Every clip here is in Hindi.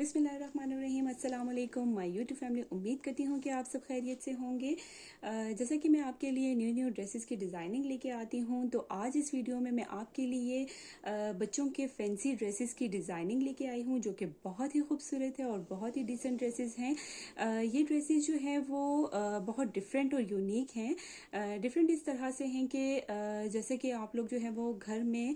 बिस्मिल्लाहिर्रहमानिर्रहीम, अस्सलाम वालेकुम माय यूट्यूब फैमिली। उम्मीद करती हूँ कि आप सब खैरियत से होंगे। जैसा कि मैं आपके लिए न्यू न्यू ड्रेसेस की डिज़ाइनिंग लेके आती हूँ, तो आज इस वीडियो में मैं आपके लिए बच्चों के फैंसी ड्रेसेस की डिज़ाइनिंग लेके आई हूँ, जो कि बहुत ही खूबसूरत है और बहुत ही डिसेंट ड्रेसेस हैं। ये ड्रेसेस जो हैं वो बहुत डिफरेंट और यूनिक हैं। डिफरेंट इस तरह से हैं कि जैसे कि आप लोग जो है वो घर में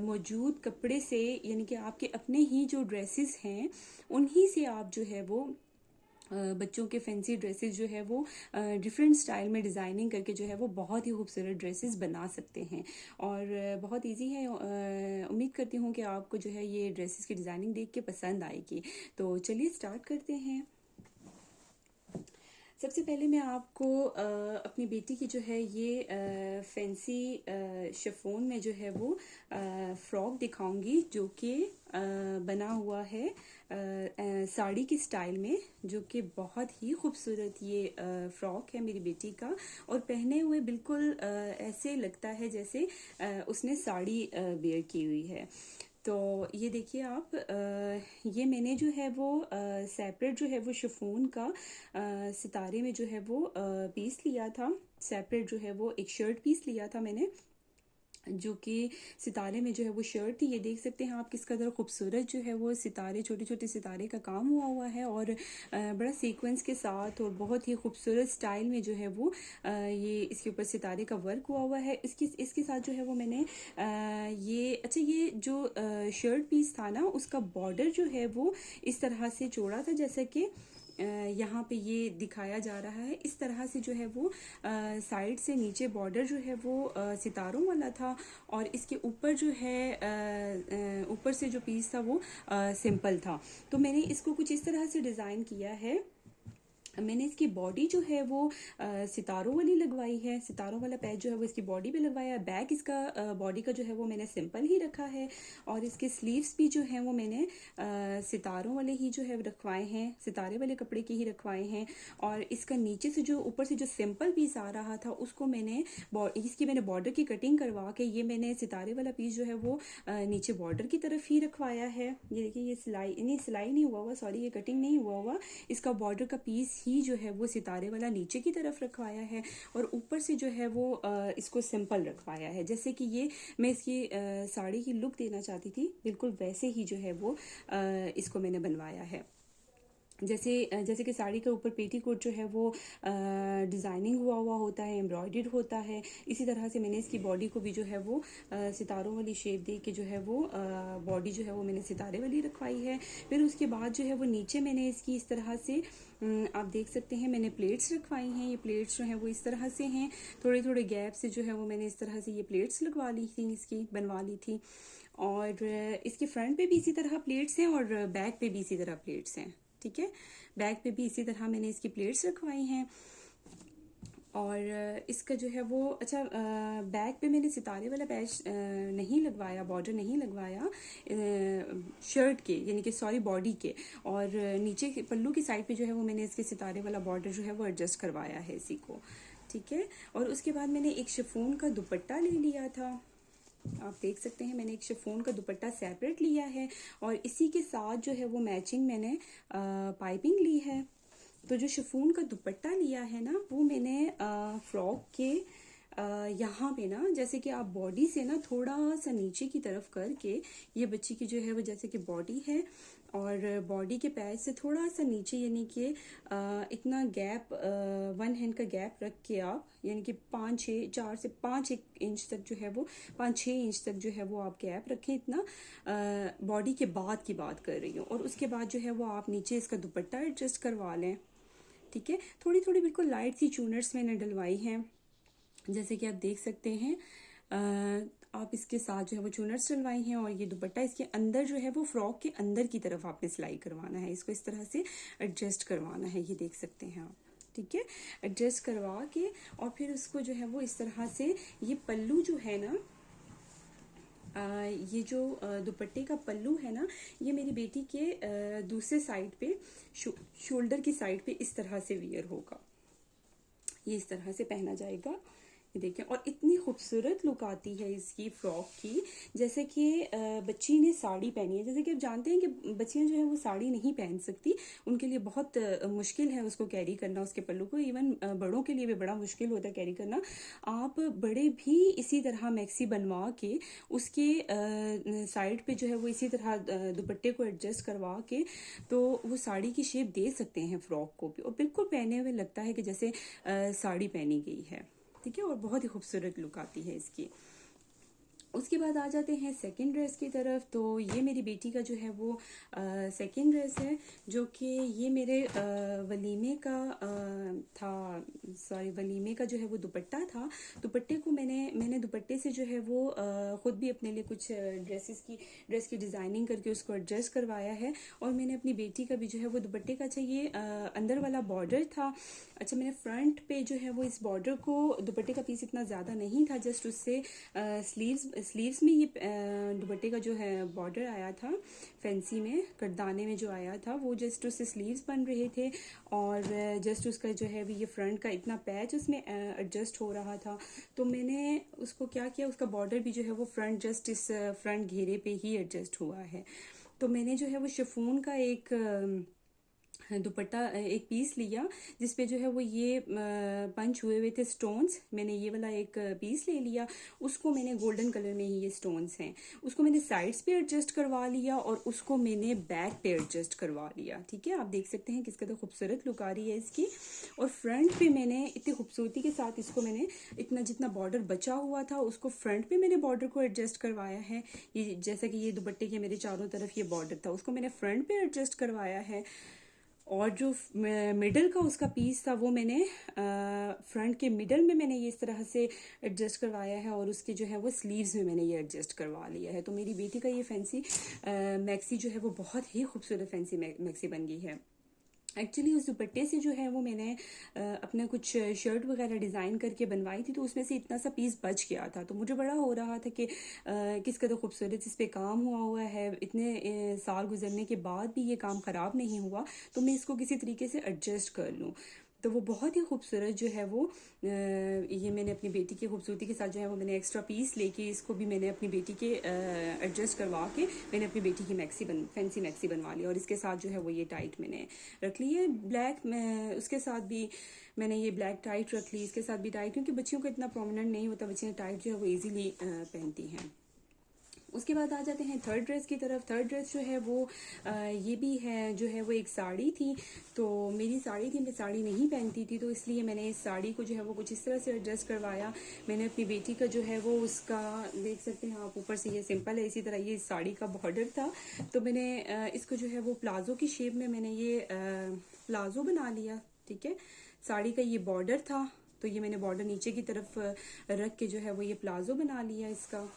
मौजूद कपड़े से, यानी कि आपके अपने ही जो ड्रेसेस हैं उन्हीं से आप जो है वो बच्चों के फैंसी ड्रेसेस जो है वो डिफरेंट स्टाइल में डिज़ाइनिंग करके जो है वो बहुत ही खूबसूरत ड्रेसेस बना सकते हैं। और बहुत इजी है। उम्मीद करती हूँ कि आपको जो है ये ड्रेसेस की डिज़ाइनिंग देख के पसंद आएगी। तो चलिए स्टार्ट करते हैं। सबसे पहले मैं आपको अपनी बेटी की जो है ये फैंसी शिफॉन में जो है वो फ्रॉक दिखाऊंगी, जो कि बना हुआ है साड़ी की स्टाइल में, जो कि बहुत ही खूबसूरत ये फ्रॉक है मेरी बेटी का। और पहने हुए बिल्कुल ऐसे लगता है जैसे उसने साड़ी वेयर की हुई है। तो ये देखिए आप, ये मैंने जो है वो सेपरेट जो है वो शिफॉन का सितारे में जो है वो पीस लिया था। सेपरेट जो है वो एक शर्ट पीस लिया था मैंने, जो कि सितारे में जो है वो शर्ट थी। ये देख सकते हैं आप किस कदर खूबसूरत जो है वो सितारे, छोटे छोटे सितारे का काम हुआ है और बड़ा सीक्वेंस के साथ और बहुत ही खूबसूरत स्टाइल में जो है वो ये इसके ऊपर सितारे का वर्क हुआ है। इसके साथ जो है वो मैंने ये जो शर्ट पीस था ना, उसका बॉर्डर जो है वो इस तरह से जोड़ा था, जैसा कि यहाँ पे ये दिखाया जा रहा है। इस तरह से जो है वो साइड से नीचे बॉर्डर जो है वो सितारों वाला था, और इसके ऊपर जो है ऊपर से जो पीस था वो सिंपल था। तो मैंने इसको कुछ इस तरह से डिज़ाइन किया है। मैंने इसकी बॉडी जो है वो सितारों वाली लगवाई है। सितारों वाला पैच जो है वो इसकी बॉडी पे लगवाया है। बैक इसका बॉडी का जो है वो मैंने सिंपल ही रखा है, और इसके स्लीव्स भी जो है वो मैंने सितारों वाले ही जो है रखवाए हैं, सितारे वाले कपड़े के ही रखवाए हैं। और इसका नीचे से जो ऊपर से जो सिंपल पीस आ रहा था, उसको मैंने इसकी मैंने बॉर्डर की कटिंग करवा के ये मैंने सितारे वाला पीस जो है वो नीचे बॉर्डर की तरफ ही रखवाया है। ये देखिए, ये सिलाई नहीं हुआ, सॉरी, ये कटिंग नहीं हुआ। इसका बॉर्डर का पीस ही जो है वो सितारे वाला नीचे की तरफ रखवाया है, और ऊपर से जो है वो इसको सिंपल रखवाया है। जैसे कि ये मैं इसकी साड़ी की लुक देना चाहती थी, बिल्कुल वैसे ही जो है वो इसको मैंने बनवाया है। जैसे कि साड़ी के ऊपर पेटीकोट जो है वो डिज़ाइनिंग हुआ होता है, एम्ब्रॉयडर्ड होता है, इसी तरह से मैंने इसकी बॉडी को भी जो है वो सितारों वाली शेप दे के जो है वो बॉडी जो है वो मैंने सितारे वाली रखवाई है। फिर उसके बाद जो है वो नीचे मैंने इसकी इस तरह से आप देख सकते हैं मैंने प्लेट्स रखवाई हैं। ये प्लेट्स जो हैं वो इस तरह से हैं, थोड़े थोड़े गैप से जो है वो मैंने इस तरह से ये प्लेट्स लगवा ली थी, इसकी बनवा ली थी। और इसके फ्रंट पे भी इसी तरह प्लेट्स हैं और बैक पे भी इसी तरह प्लेट्स हैं। ठीक है, बैक पे भी इसी तरह मैंने इसकी प्लेट्स रखवाई हैं। और इसका जो है वो बैक पे मैंने सितारे वाला पैच नहीं लगवाया, बॉर्डर नहीं लगवाया शर्ट के, यानी कि सॉरी बॉडी के। और नीचे के पल्लू की साइड पे जो है वो मैंने इसके सितारे वाला बॉर्डर जो है वो एडजस्ट करवाया है इसी को। ठीक है, और उसके बाद मैंने एक शिफॉन का दुपट्टा ले लिया था। आप देख सकते हैं मैंने एक शिफॉन का दुपट्टा सेपरेट लिया है, और इसी के साथ जो है वो मैचिंग मैंने पाइपिंग ली है। तो जो शिफॉन का दुपट्टा लिया है ना, वो मैंने फ्रॉक के यहाँ पे ना, जैसे कि आप बॉडी से ना थोड़ा सा नीचे की तरफ करके, ये बच्ची की जो है वो जैसे कि बॉडी है, और बॉडी के पैच से थोड़ा सा नीचे, यानी कि इतना गैप, 1 हैंड का गैप रख के आप, यानी कि 4 से 5 इंच तक जो है वो 5-6 इंच तक जो है वो आप गैप रखें। इतना बॉडी के बाद की बात कर रही हूँ। और उसके बाद जो है वो आप नीचे इसका दुपट्टा एडजस्ट करवा लें। ठीक है, थोड़ी थोड़ी बिल्कुल लाइट सी चूनर्स मैंने डलवाई हैं, जैसे कि आप देख सकते हैं। आप इसके साथ जो है वो चूनर्स डलवाई हैं, और ये दुपट्टा इसके अंदर जो है वो फ्रॉक के अंदर की तरफ आपने सिलाई करवाना है, इसको इस तरह से एडजस्ट करवाना है। ये देख सकते हैं आप। ठीक है, एडजस्ट करवा के और फिर उसको जो है वो इस तरह से, ये पल्लू जो है ना, ये जो दुपट्टे का पल्लू है ना, ये मेरी बेटी के दूसरे साइड पे, शोल्डर की साइड पे इस तरह से वियर होगा। ये इस तरह से पहना जाएगा। ये देखें, और इतनी खूबसूरत लुक आती है इसकी फ्रॉक की, जैसे कि बच्ची ने साड़ी पहनी है। जैसे कि आप जानते हैं कि बच्चियां जो है वो साड़ी नहीं पहन सकती, उनके लिए बहुत मुश्किल है उसको कैरी करना, उसके पल्लू को। इवन बड़ों के लिए भी बड़ा मुश्किल होता है कैरी करना। आप बड़े भी इसी तरह मैक्सी बनवा के उसके साइड पे जो है वो इसी तरह दुपट्टे को एडजस्ट करवा के तो वो साड़ी की शेप दे सकते हैं फ्रॉक को भी, और बिल्कुल पहने हुए लगता है कि जैसे साड़ी पहनी गई है। ठीक है, और बहुत ही खूबसूरत लुक आती है इसकी। उसके बाद आ जाते हैं सेकंड ड्रेस की तरफ। तो ये मेरी बेटी का जो है वो सेकंड ड्रेस है, जो कि ये मेरे वलीमे का था, सॉरी वलीमे का जो है वो दुपट्टा था। दुपट्टे को मैंने दुपट्टे से जो है वो खुद भी अपने लिए कुछ ड्रेस की डिज़ाइनिंग करके उसको एडजस्ट करवाया है। और मैंने अपनी बेटी का भी जो है वो दुपट्टे का, अच्छा ये अंदर वाला बॉर्डर था, अच्छा मैंने फ्रंट पे जो है वो इस बॉर्डर को, दुपट्टे का पीस इतना ज़्यादा नहीं था, जस्ट उससे स्लीव्स में ये दुपट्टे का जो है बॉर्डर आया था, फैंसी में कटदाने में जो आया था वो जस्ट उससे स्लीव्स बन रहे थे, और जस्ट उसका जो है ये फ्रंट का इतना पैच उसमें एडजस्ट हो रहा था। तो मैंने उसको क्या किया, उसका बॉर्डर भी जो है वो फ्रंट जस्ट इस फ्रंट घेरे पे ही एडजस्ट हुआ है। तो मैंने जो है वो शिफॉन का एक दुपट्टा, एक पीस लिया जिसपे जो है वो ये पंच हुए थे स्टोन्स। मैंने ये वाला एक पीस ले लिया, उसको मैंने गोल्डन कलर में ही ये स्टोन्स हैं, उसको मैंने साइड्स पे एडजस्ट करवा लिया और उसको मैंने बैक पे एडजस्ट करवा लिया। ठीक है, आप देख सकते हैं किस कदर खूबसूरत लुक आ रही है इसकी। और फ्रंट पे मैंने इतनी खूबसूरती के साथ इसको मैंने इतना जितना बॉर्डर बचा हुआ था उसको फ्रंट पे मैंने बॉर्डर को एडजस्ट करवाया है। ये जैसा कि ये दुपट्टे के मेरे चारों तरफ ये बॉर्डर था, उसको मैंने फ्रंट पे एडजस्ट करवाया है। और जो मिडल का उसका पीस था वो मैंने फ्रंट के मिडल में मैंने ये इस तरह से एडजस्ट करवाया है, और उसके जो है वो स्लीव्स में मैंने ये एडजस्ट करवा लिया है। तो मेरी बेटी का ये फैंसी मैक्सी जो है वो बहुत ही खूबसूरत फैंसी मैक्सी बन गई है। एक्चुअली उस दुपट्टे से जो है वो मैंने अपना कुछ शर्ट वगैरह डिज़ाइन करके बनवाई थी, तो उसमें से इतना सा पीस बच गया था। तो मुझे बड़ा हो रहा था कि किस कदर खूबसूरत इस पे काम हुआ है, इतने साल गुजरने के बाद भी ये काम ख़राब नहीं हुआ, तो मैं इसको किसी तरीके से एडजस्ट कर लूँ। तो वो बहुत ही खूबसूरत जो है वो ये मैंने अपनी बेटी की खूबसूरती के साथ जो है वो मैंने एक्स्ट्रा पीस लेके इसको भी मैंने अपनी बेटी के एडजस्ट करवा के मैंने अपनी बेटी की फैंसी मैक्सी बनवा ली, और इसके साथ जो है वो ये टाइट मैंने रख ली है ब्लैक में। उसके साथ भी मैंने ये ब्लैक टाइट रख ली, इसके साथ भी टाइट, क्योंकि बच्चियों को इतना प्रोमिनेंट नहीं होता, बच्चियाँ टाइट जो है वो ईजिली पहनती हैं। उसके बाद आ जाते हैं थर्ड ड्रेस की तरफ। थर्ड ड्रेस जो है वो ये भी है, जो है वो एक साड़ी थी। तो मेरी साड़ी थी, मैं साड़ी नहीं पहनती थी, तो इसलिए मैंने इस साड़ी को जो है वो कुछ इस तरह से एडजस्ट करवाया। मैंने अपनी बेटी का जो है वो उसका देख सकते हैं आप, ऊपर से ये सिंपल है, इसी तरह ये साड़ी का बॉर्डर था। तो मैंने इसको जो है वो प्लाजो की शेप में मैंने ये प्लाजो बना लिया। ठीक है, साड़ी का ये बॉर्डर था, तो ये मैंने बॉर्डर नीचे की तरफ रख के जो है वो ये प्लाजो बना लिया इसका,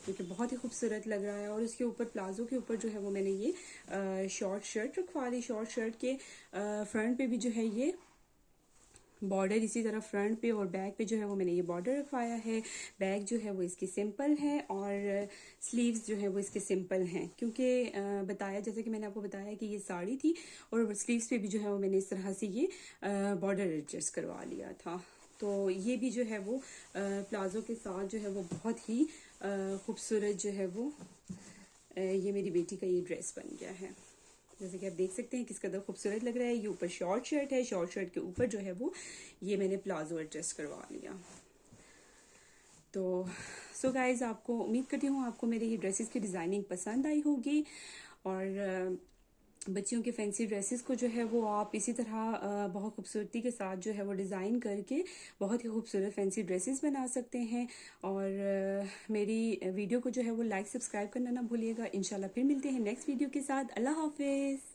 क्योंकि बहुत ही खूबसूरत लग रहा है। और उसके ऊपर प्लाजो के ऊपर जो है वो मैंने ये शॉर्ट शर्ट रखवा ली। शॉर्ट शर्ट के फ्रंट पे भी जो है ये बॉर्डर, इसी तरह फ्रंट पे और बैक पे जो है वो मैंने ये बॉर्डर रखवाया है। बैक जो है वो इसकी सिंपल है, और स्लीव्स जो है वो इसके सिंपल हैं, क्योंकि बताया, जैसे कि मैंने आपको बताया कि ये साड़ी थी, और स्लीव्स पे भी जो है वो मैंने इस तरह से ये बॉर्डर एडजस्ट करवा लिया था। तो ये भी जो है वो प्लाजो के साथ जो है वो बहुत ही खूबसूरत जो है वो ये मेरी बेटी का ये ड्रेस बन गया है। जैसे कि आप देख सकते हैं किस कदर खूबसूरत लग रहा है। ये ऊपर शॉर्ट शर्ट है, शॉर्ट शर्ट के ऊपर जो है वो ये मैंने प्लाजो एडजस्ट करवा लिया। तो सो गाइज, आपको उम्मीद करती हूँ आपको मेरे ये ड्रेसेस की डिज़ाइनिंग पसंद आई होगी, और बच्चियों के फैंसी ड्रेसेस को जो है वो आप इसी तरह बहुत खूबसूरती के साथ जो है वो डिज़ाइन करके बहुत ही खूबसूरत फैंसी ड्रेसेस बना सकते हैं। और मेरी वीडियो को जो है वो लाइक सब्सक्राइब करना ना भूलिएगा। इंशाल्लाह फिर मिलते हैं नेक्स्ट वीडियो के साथ। अल्लाह हाफिज़।